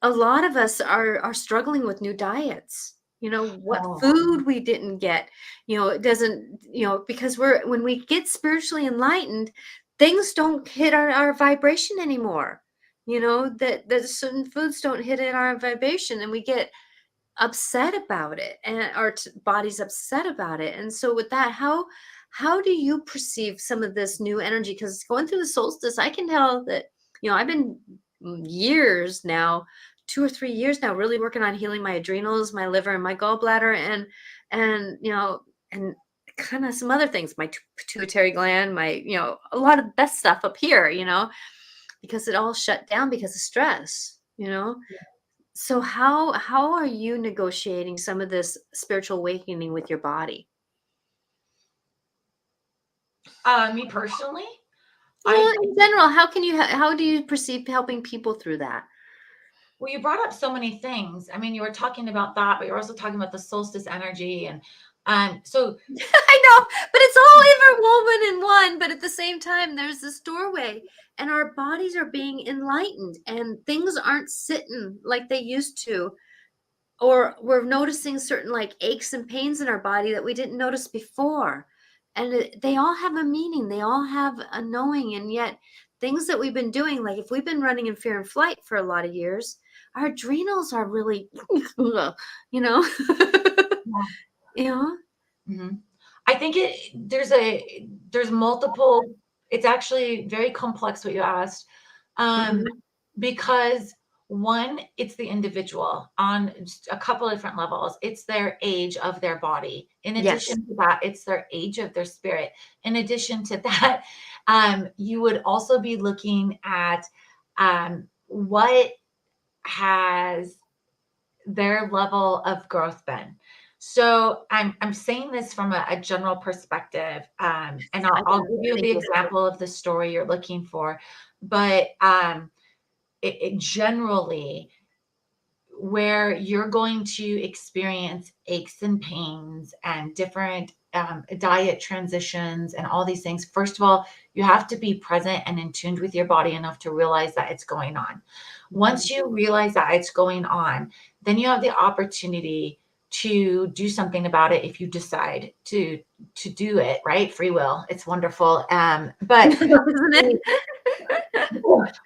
a lot of us are struggling with new diets, what Oh, food we didn't get, it doesn't, because when we get spiritually enlightened, things don't hit our vibration anymore, that certain foods don't hit in our vibration, and we get upset about it, and our body's upset about it. And so with that, how do you perceive some of this new energy? Because going through the solstice, I can tell that, I've been years now, 2 or 3 years now, really working on healing my adrenals, my liver, and my gallbladder, and and kind of some other things, my pituitary gland, my, a lot of best stuff up here, because it all shut down because of stress. So how are you negotiating some of this spiritual awakening with your body? Me personally, I Well, in think, general, how do you perceive helping people through that? well, you brought up so many things. I mean, you were talking about that, but you're also talking about the solstice energy, and so I know, but it's all interwoven in one. But at the same time, there's this doorway, and our bodies are being enlightened, and things aren't sitting like they used to, or we're noticing certain like aches and pains in our body that we didn't notice before. And they all have a meaning, they all have a knowing. And yet, things that we've been doing, like if we've been running in fear and flight for a lot of years, our adrenals are really, you know, yeah. you know. Mhm. I think there's multiple. It's actually very complex what you asked, um, Mhm. because one, it's the individual on just a couple of different levels. It's their age of their body. In Yes. addition to that, it's their age of their spirit. In addition to that, you would also be looking at what has their level of growth been. So I'm saying this from a general perspective, and I I'll got give it. you Thank the you. example of the story you're looking for. But it generally, where you're going to experience aches and pains and different diet transitions and all these things. First of all, you have to be present and in tune with your body enough to realize that it's going on. Once Mhm. you realize that it's going on, then you have the opportunity to do something about it if you decide to do it, right? Free will. It's wonderful. But Isn't it?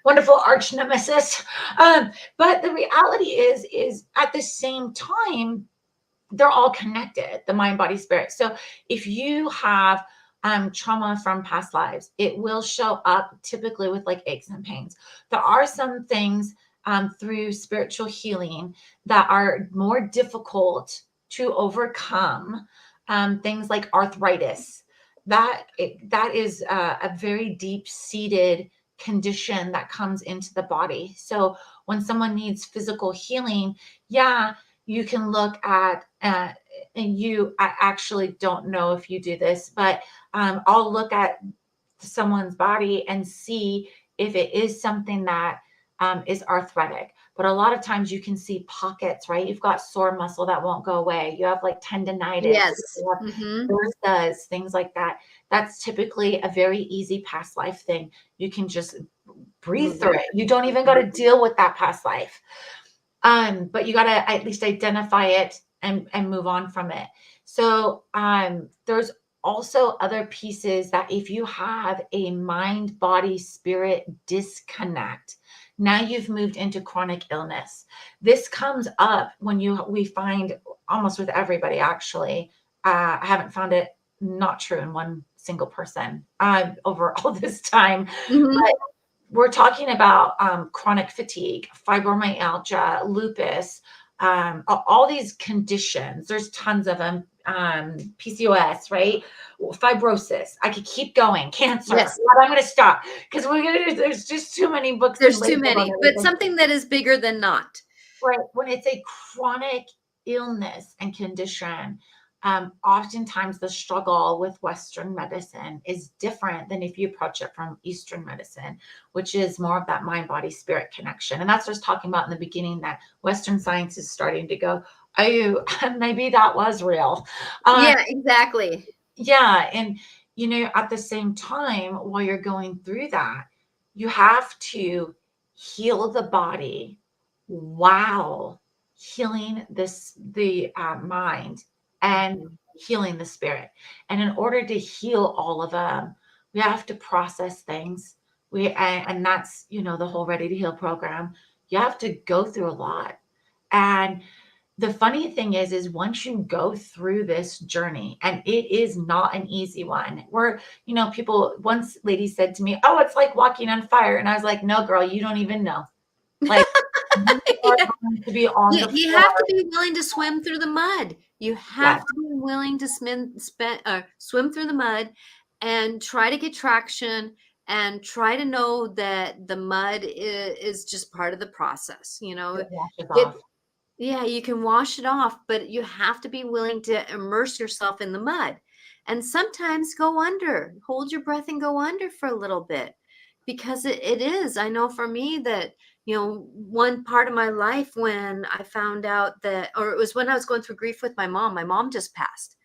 wonderful arch nemesis. But the reality is at the same time, they're all connected, the mind, body, spirit. So if you have trauma from past lives, it will show up typically with like aches and pains. There are some things through spiritual healing that are more difficult to overcome. Things like arthritis. That is a very deep seated condition that comes into the body. So when someone needs physical healing, yeah, you can look at, and I actually don't know if you do this, but I'll look at someone's body and see if it is something that is arthritic. But a lot of times you can see pockets, right? You've got sore muscle that won't go away. You have like tendonitis, Yes. you have Hmm. bursitis, things like that. That's typically a very easy past life thing. You can just breathe Move through it. it. You don't even got Mhm. to deal with that past life. But you got to at least identify it and move on from it. So there's also other pieces that if you have a mind body spirit disconnect, now you've moved into chronic illness. This comes up when we find almost with everybody actually. I haven't found it not true in one single person over all this time, Mhm. we're talking about chronic fatigue, fibromyalgia, lupus, all these conditions. There's tons of them. PCOS, right? Fibrosis. I could keep going. Cancer. Yes. But I'm going to stop because there's just too many books and There's too labels on many, but everything. something that is bigger than not. Right. When it's a chronic illness and condition, oftentimes the struggle with Western medicine is different than if you approach it from Eastern medicine, which is more of that mind, body, spirit connection. And that's what I was talking about in the beginning that Western science is starting to go, oh, maybe that was real. Um, Yeah, exactly. yeah. And, at the same time, while you're going through that, you have to heal the body while healing the mind and Mhm. healing the spirit. And in order to heal all of them, we have to process things. And that's, the whole Ready to Heal program. You have to go through a lot. And the funny thing is once you go through this journey, and it is not an easy one, where, people, once lady said to me, oh, it's like walking on fire. And I was like, no, girl, you don't even know. Like, you are Yeah. going to be on the You floor. have to be willing to swim through the mud. You Yes, have to be willing to swim through the mud and try to get traction and try to know that the mud is just part of the process. it washes It off. Yeah, you can wash it off, but you have to be willing to immerse yourself in the mud. And sometimes go under, hold your breath and go under for a little bit, because it is. I know for me that, one part of my life when I found out that, or it was when I was going through grief with my mom just passed.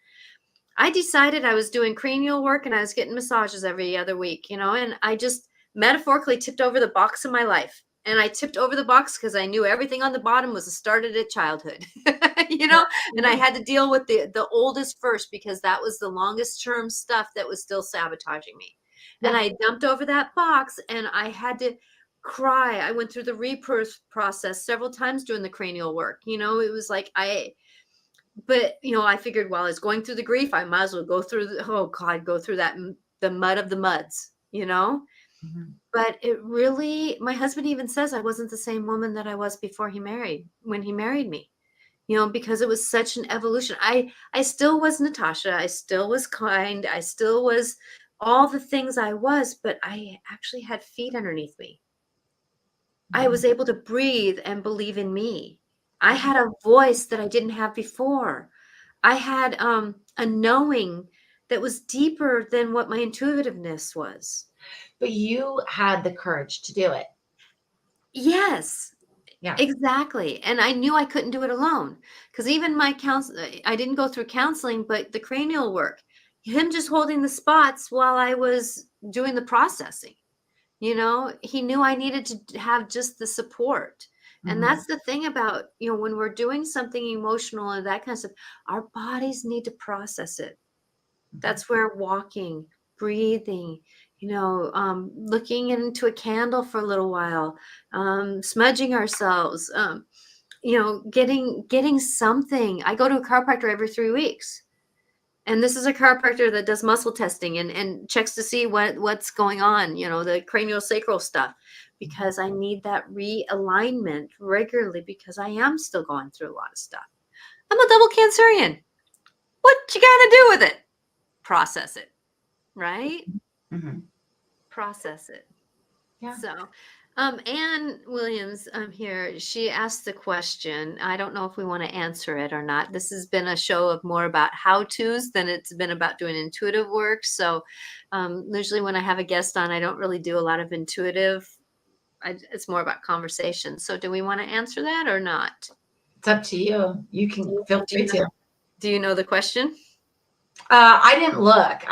I decided I was doing cranial work and I was getting massages every other week, and I just metaphorically tipped over the box of my life. And I tipped over the box because I knew everything on the bottom was started at childhood, and I had to deal with the oldest first because that was the longest term stuff that was still sabotaging me. And Yeah. I dumped over that box and I had to cry. I went through the rebirth process several times doing the cranial work. It was like but I figured while I was going through the grief, I might as well go through go through the mud of the muds. Mhm. But it really, my husband even says I wasn't the same woman that I was before when he married me, because it was such an evolution. I still was Natasha. I still was kind. I still was all the things I was, but I actually had feet underneath me. I Mhm. was able to breathe and believe in me. I Yeah. had a voice that I didn't have before. I had a knowing that was deeper than what my intuitiveness was. But you had the courage to do it. Yes, Yeah. exactly. And I knew I couldn't do it alone because even my I didn't go through counseling, but the cranial work, him just holding the spots while I was doing the processing. He knew I needed to have just the support. And Mhm. that's the thing about, when we're doing something emotional and that kind of stuff, our bodies need to process it. Mhm. That's where walking, breathing, looking into a candle for a little while, smudging ourselves, getting something. I go to a chiropractor every 3 weeks. And this is a chiropractor that does muscle testing and checks to see what's going on, the craniosacral stuff, Mhm. because I need that realignment regularly because I am still going through a lot of stuff. I'm a double cancerian. What you got to do with it? Process it, right? Mhm. Process it. Yeah. So, Anne Williams here, she asked the question. I don't know if we want to answer it or not. This has been a show of more about how-tos than it's been about doing intuitive work. So, usually when I have a guest on, I don't really do a lot of intuitive. It's more about conversation. So, do we want to answer that or not? It's up to you. You Do can you, feel do free you know, to. do you know the question? I didn't look.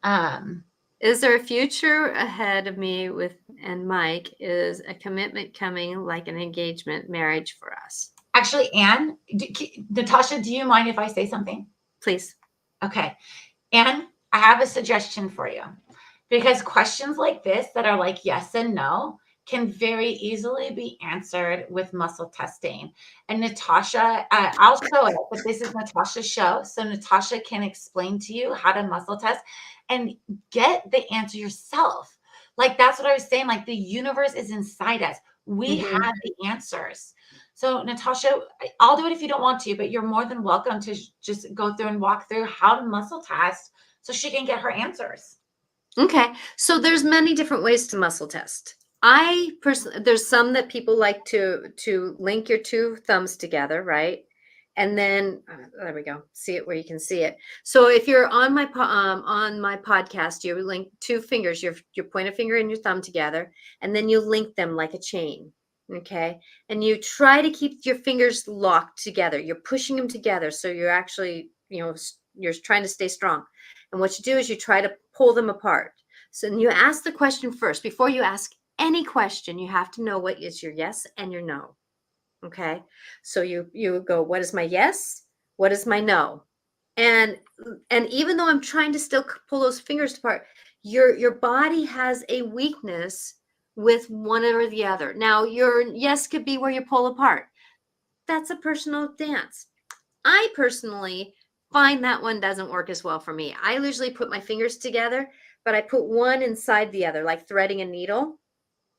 Um Is there a future ahead of me with and Mike? Is a commitment coming, like an engagement, marriage for us? Actually, Anne, Natasha, do you mind if I say something? Please. Okay. Anne, I have a suggestion for you because questions like this that are like yes and no can very easily be answered with muscle testing. And Natasha, I'll show it, but this is Natasha's show. So Natasha can explain to you how to muscle test and get the answer yourself. Like that's what I was saying. Like the universe is inside us. We Mhm. have the answers. So Natasha, I'll do it if you don't want to, but you're more than welcome to just go through and walk through how to muscle test so she can get her answers. Okay. So there's many different ways to muscle test. I personally, there's some that people like to link your two thumbs together, right? And then there we go. See it where you can see it. So if you're on my podcast, you link two fingers, your pointer finger and your thumb together, and then you link them like a chain. Okay. And you try to keep your fingers locked together. You're pushing them together. So you're actually, you're trying to stay strong. And what you do is you try to pull them apart. So you ask the question first. Before you ask any question, you have to know what is your yes and your no. Okay. So you go, what is my yes? What is my no? And and even though I'm trying to still pull those fingers apart, your body has a weakness with one or the other. Now your yes could be where you pull apart. That's a personal dance. I personally find that one doesn't work as well for me. I usually put my fingers together, but I put one inside the other, like threading a needle.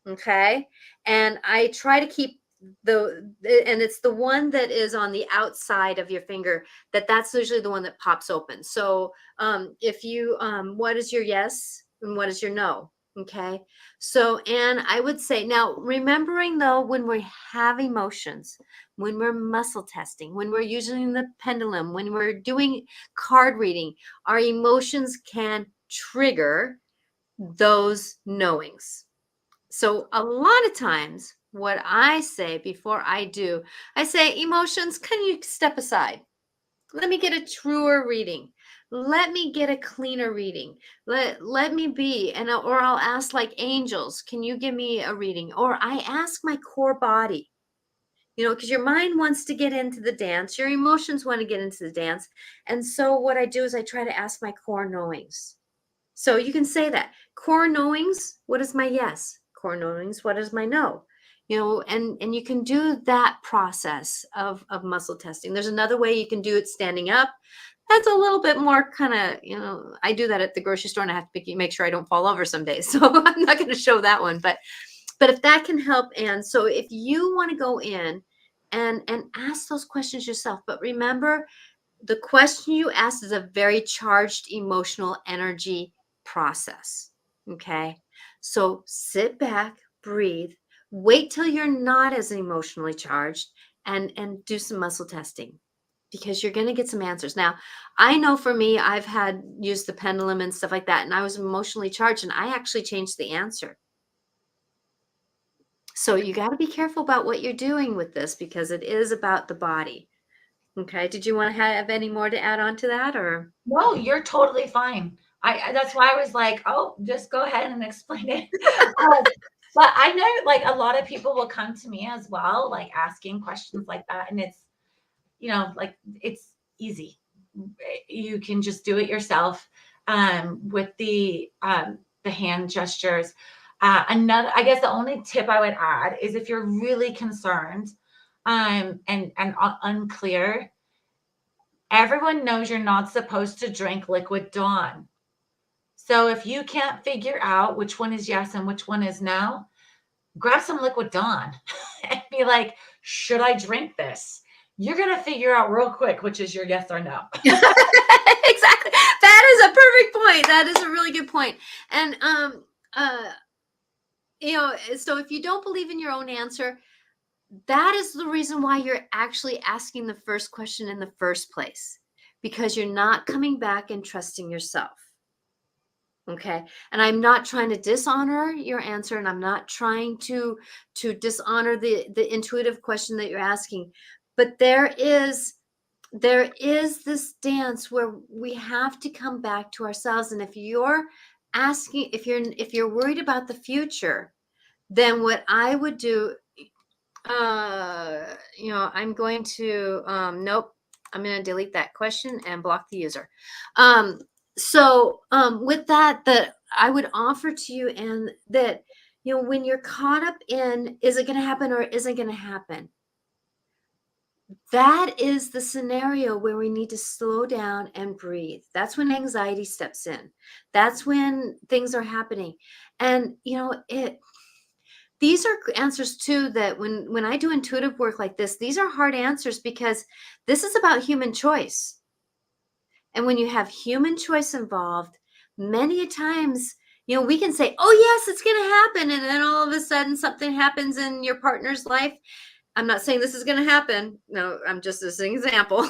Okay. And I try to keep and it's the one that is on the outside of your finger that's usually the one that pops open. So if you what is your yes and what is your no? Okay. So, and I would say now, remembering though, when we have emotions, when we're muscle testing, when we're using the pendulum, when we're doing card reading, our emotions can trigger those knowings. So, a lot of times, what I say before I do, I say, emotions, can you step aside? Let me get a truer reading. Let me get a cleaner reading. Let me be, and or I'll ask like angels, can you give me a reading? Or I ask my core body, because your mind wants to get into the dance, your emotions want to get into the dance. And so what I do is I try to ask my core knowings. So you can say that. Core knowings, what is my yes? Core knowings, what is my no? And you can do that process of muscle testing. There's another way you can do it standing up. That's a little bit more kind of, I do that at the grocery store and I have to make sure I don't fall over some days. So I'm not going to show that one, but if that can help. And so if you want to go in and ask those questions yourself, but remember, the question you asked is a very charged emotional energy process. Okay. So sit back, breathe, wait till you're not as emotionally charged, and do some muscle testing, because you're going to get some answers. Now, I know for me, I've had used the pendulum and stuff like that, and I was emotionally charged, and I actually changed the answer. So you got to be careful about what you're doing with this, because it is about the body. Okay. Did you want to have any more to add on to that, or? No, you're totally fine. That's why I was like, "Oh, just go ahead and explain it." But I know, like, a lot of people will come to me as well, like, asking questions like that, and it's, like, it's easy. You can just do it yourself, with the hand gestures. Another I guess the only tip I would add is if you're really concerned, and unclear, everyone knows you're not supposed to drink liquid dawn. So if you can't figure out which one is yes and which one is no, grab some liquid dawn and be like, should I drink this? You're going to figure out real quick which is your yes or no. Exactly. That is a perfect point. That is a really good point. And uh so if you don't believe in your own answer, that is the reason why you're actually asking the first question in the first place, because you're not coming back and trusting yourself. Okay. And I'm not trying to dishonor your answer, and I'm not trying to dishonor the intuitive question that you're asking, but there is this dance where we have to come back to ourselves. And if you're worried about the future, then what I would do, I'm going to, nope, I'm going to delete that question and block the user. With that I would offer to you, and that, when you're caught up in, is it going to happen or isn't going to happen? That is the scenario where we need to slow down and breathe. That's when anxiety steps in. That's when things are happening. And these are answers too, that when I do intuitive work like this, these are hard answers, because this is about human choice. And when you have human choice involved, many times, we can say, "Oh yes, it's going to happen," and then all of a sudden something happens in your partner's life. I'm not saying this is going to happen. No, I'm just as an example.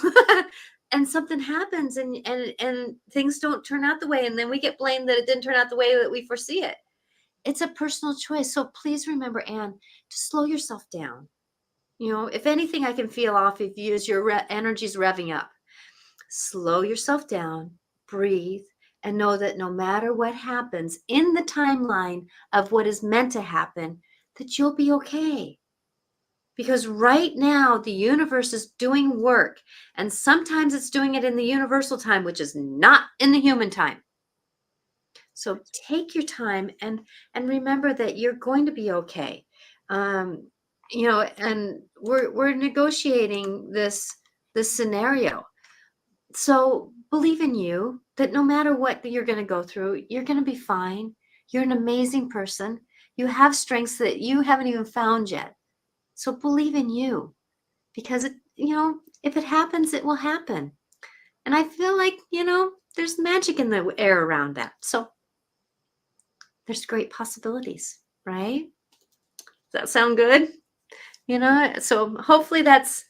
And something happens, and things don't turn out the way, and then we get blamed that it didn't turn out the way that we foresee it. It's a personal choice. So please remember, Anne, to slow yourself down. If anything, I can feel off if you as your energy's revving up. Slow yourself down, breathe, and know that no matter what happens in the timeline of what is meant to happen, that you'll be okay. Because right now, the universe is doing work, and sometimes it's doing it in the universal time, which is not in the human time. So take your time and remember that you're going to be okay. And we're negotiating this scenario. So believe in you, that no matter what you're going to go through, you're going to be fine. You're an amazing person. You have strengths that you haven't even found yet. So believe in you, because if it happens, it will happen. And I feel like, there's magic in the air around that. So there's great possibilities, right? Does that sound good? So hopefully that's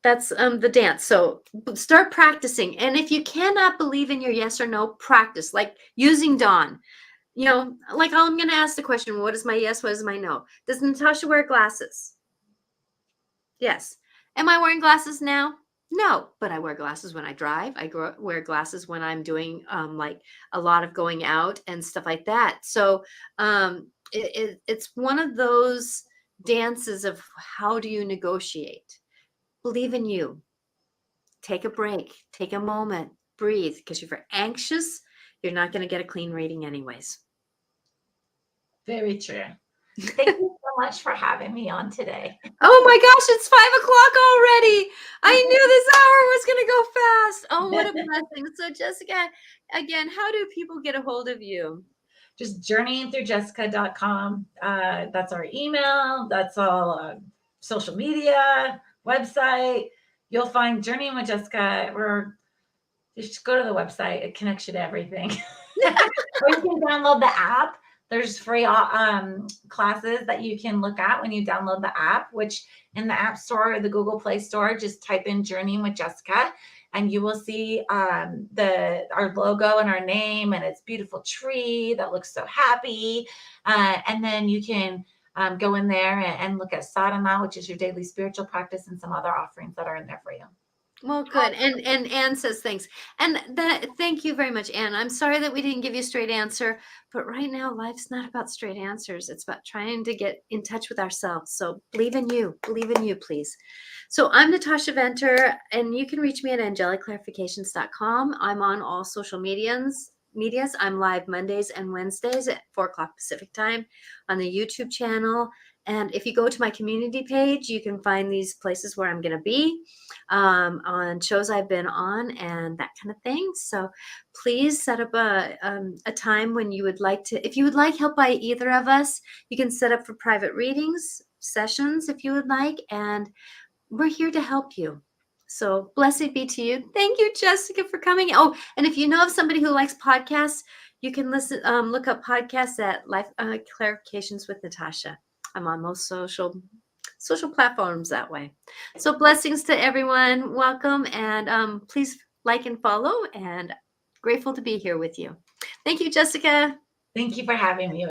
the dance. So start practicing. And if you cannot believe in your yes or no, practice, like using Dawn. Like I'm going to ask the question, what is my yes? What is my no? Does Natasha wear glasses? Yes. Am I wearing glasses now? No, but I wear glasses when I drive. Wear glasses when I'm doing like a lot of going out and stuff like that. So it's one of those dances of how do you negotiate? Believe in you. Take a break, take a moment, breathe, because if you're anxious, you're not going to get a clean rating anyways. Very true. Thank you so much for having me on today. Oh my gosh, it's 5:00 already. I knew this hour was going to go fast. Oh, what a blessing. So Jessica, again, how do people get a hold of you? Just journeyingthroughjessica.com. That's our email. That's all social media, website. You'll find Journeying with Jessica. Just go to the website. It connects you to everything. Or you can download the app. There's free classes that you can look at when you download the app, which in the App Store or the Google Play Store, just type in Journeying with Jessica and you will see our logo and our name and its beautiful tree that looks so happy. And then you can go in there and look at sadhana, which is your daily spiritual practice, and some other offerings that are in there for you. Well, good. And Anne says thanks. And thank you very much, Anne. I'm sorry that we didn't give you a straight answer, but right now life's not about straight answers. It's about trying to get in touch with ourselves. So believe in you, please. So I'm Natasha Venter, and you can reach me at angelicclarifications.com. I'm on all social medias. I'm live Mondays and Wednesdays at 4:00 Pacific time on the YouTube channel. And if you go to my community page, you can find these places where I'm going to be on shows I've been on and that kind of thing. So please set up a time when you would like to, if you would like help by either of us, you can set up for private readings, sessions if you would like, and we're here to help you. So blessed be to you. Thank you, Jessica, for coming. Oh, and if you know of somebody who likes podcasts, you can listen, look up podcasts at Life Clarifications with Natasha. I'm on most social platforms that way. So blessings to everyone. Welcome. And please like and follow, and grateful to be here with you. Thank you, Jessica. Thank you for having me.